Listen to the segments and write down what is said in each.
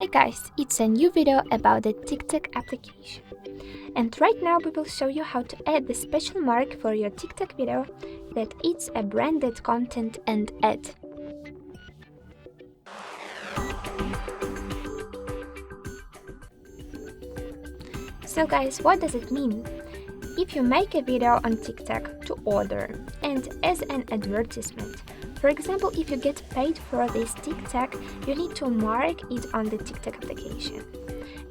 Hey guys, it's a new video about the TikTok application. And right now we will show you how to add the special mark for your TikTok video that it's a branded content and ad. So guys, what does it mean? If you make a video on TikTok to order and as an advertisement, for example, if you get paid for this TikTok, you need to mark it on the TikTok application.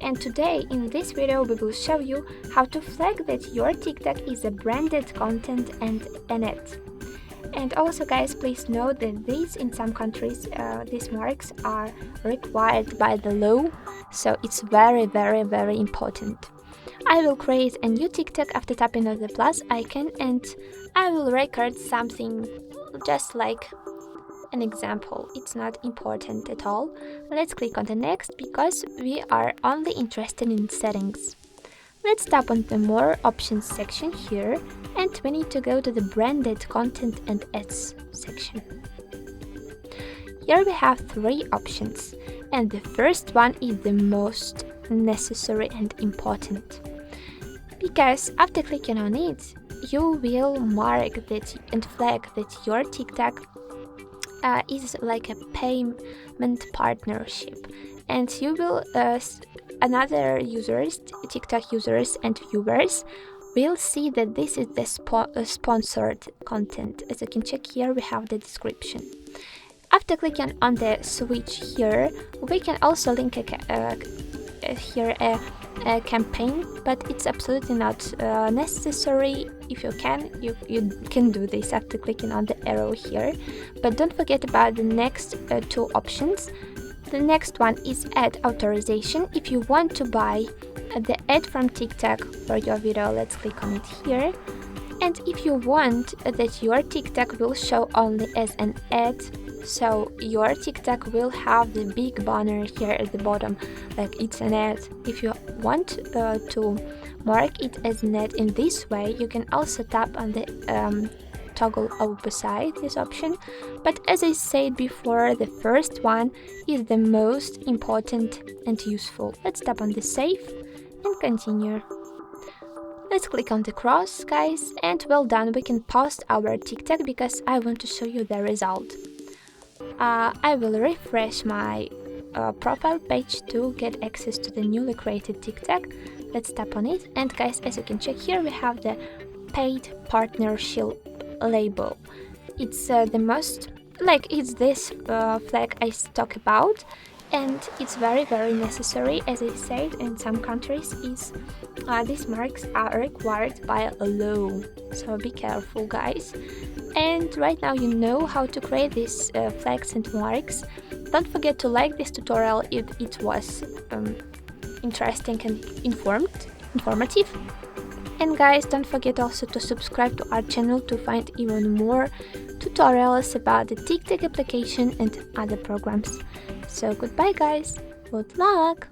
And today in this video we will show you how to flag that your TikTok is a branded content and an ad. And also guys, please note that these in some countries, these marks are required by the law, so it's very important. I will create a new TikTok after tapping on the plus icon and I will record something just like an example. It's not important at all. Let's click on the next because we are only interested in settings. Let's tap on the more options section here and we need to go to the branded content and ads section. Here we have three options and the first one is the most necessary and important. Because after clicking on it, you will mark that and flag that your TikTok is like a payment partnership, and you will another users, TikTok users and viewers will see that this is the sponsored content. As you can check here, we have the description. After clicking on the switch here, we can also link here a campaign, but it's absolutely not necessary. If you can do this after clicking on the arrow here, but don't forget about the next two options. The next one is ad authorization. If you want to buy the ad from TikTok for your video, let's click on it here. And if you want that your TikTok will show only as an ad, so your TikTok will have the big banner here at the bottom, like it's an ad. If you want to mark it as an ad in this way, you can also tap on the toggle beside this option. But as I said before, the first one is the most important and useful. Let's tap on the save and continue. Let's click on the cross, guys, and well done, we can post our TikTok because I want to show you the result. I will refresh my profile page to get access to the newly created TikTok. Let's tap on it, and guys, as you can check here, we have the paid partnership label. It's the most, it's this flag I talk about, and it's very necessary. As I said, in some countries these marks are required by a law, so be careful guys. And right now you know how to create these flags and marks. Don't forget to like this tutorial if it was interesting and informative. And guys, don't forget also to subscribe to our channel to find even more tutorials about the TikTok application and other programs. So goodbye guys, good luck!